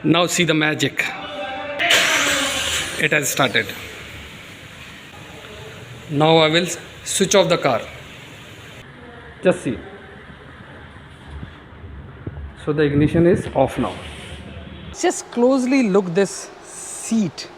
Now see the magic. It has started. Now I will switch off the car. Just see. So the ignition is off now. Just closely look this seat.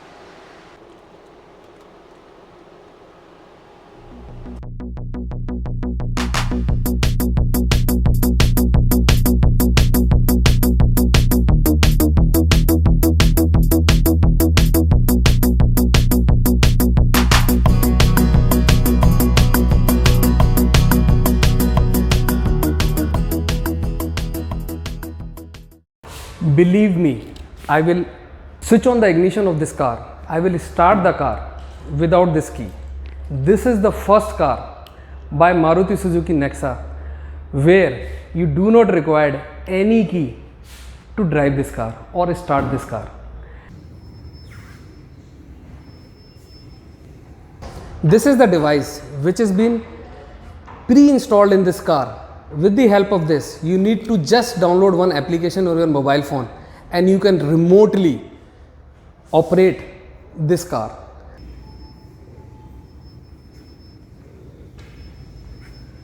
Believe me, I will switch on the ignition of this car. I will start the car without this key. This is the first car by Maruti Suzuki Nexa where you do not require any key to drive this car or start this car. This is the device which has been pre-installed in this car. With the help of this, you need to just download one application on your mobile phone and you can remotely operate this car.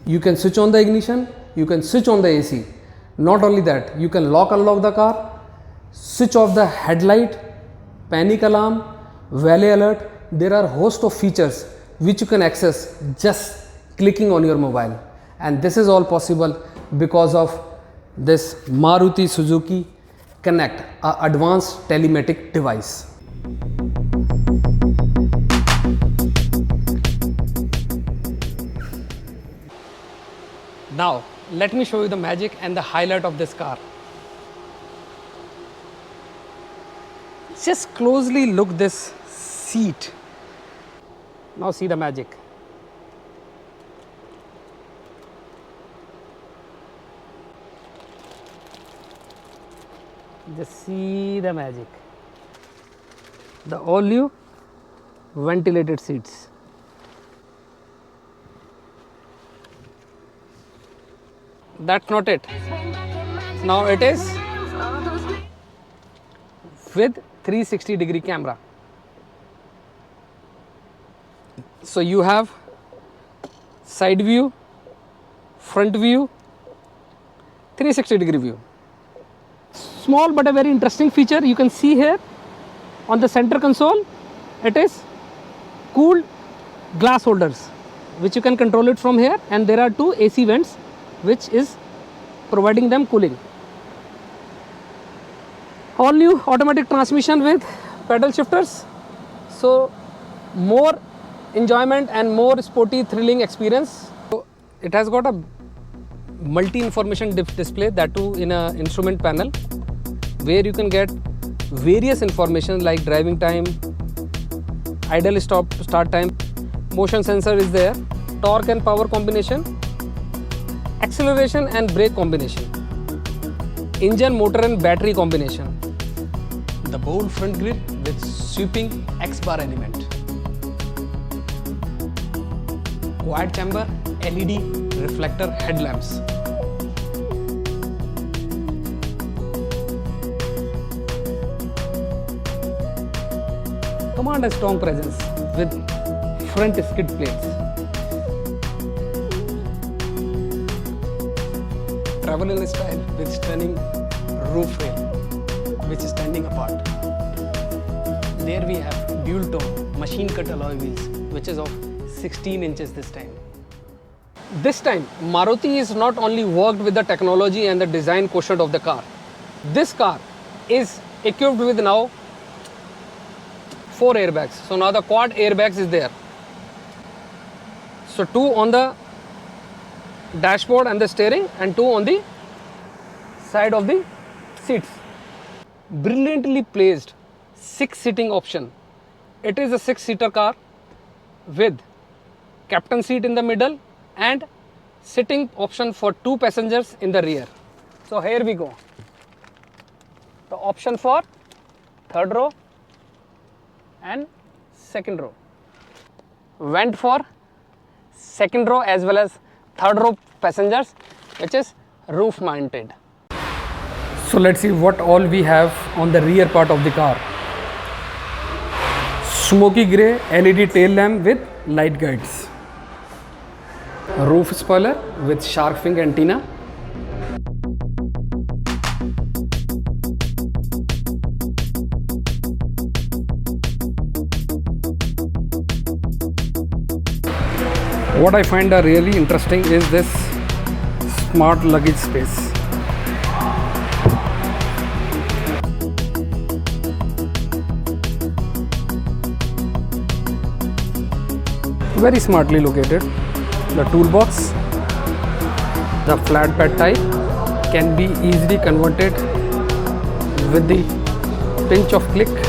You can switch on the ignition, you can switch on the AC. Not only that, you can lock unlock the car, switch off the headlight, panic alarm, valet alert. There are a host of features which you can access just clicking on your mobile. And this is all possible because of this Maruti Suzuki Connect, an advanced telematic device. Now let me show you the magic and the highlight of this car. Just closely look this seat. Now see the magic. Just see the magic. The all new ventilated seats. That's not it. Now it is with 360-degree camera. So you have side view, front view, 360-degree view. Small but a very interesting feature you can see here on the center console. It is cooled glass holders which you can control it from here, and there are two AC vents which is providing them cooling. All new automatic transmission with pedal shifters, so more enjoyment and more sporty thrilling experience. So it has got a multi-information display, that too in an instrument panel, where you can get various information like driving time, idle start time, motion sensor is there, torque and power combination, acceleration and brake combination, engine, motor and battery combination, the bold front grille with sweeping X-bar element, quad chamber LED reflector headlamps, command a strong presence with front skid plates, travel in style with stunning roof rail which is standing apart. There we have dual tone machine cut alloy wheels which is of 16 inches this time. This time Maruti is not only worked with the technology and the design quotient of the car. This car is equipped with now 4 airbags. So now the quad airbags is there. So 2 on the dashboard and the steering and 2 on the side of the seats. Brilliantly placed 6-seating option. It is a 6-seater car with captain seat in the middle and sitting option for 2 passengers in the rear. So here we go. The option for 3rd row and 2nd row. Vent for 2nd row as well as 3rd row passengers, which is roof mounted. So let's see what all we have on the rear part of the car. Smoky grey LED tail lamp with light guides. Roof spoiler with shark fin antenna. What I find really interesting is this smart luggage space. Very smartly located. The toolbox, the flat bed type, can be easily converted with the pinch of click.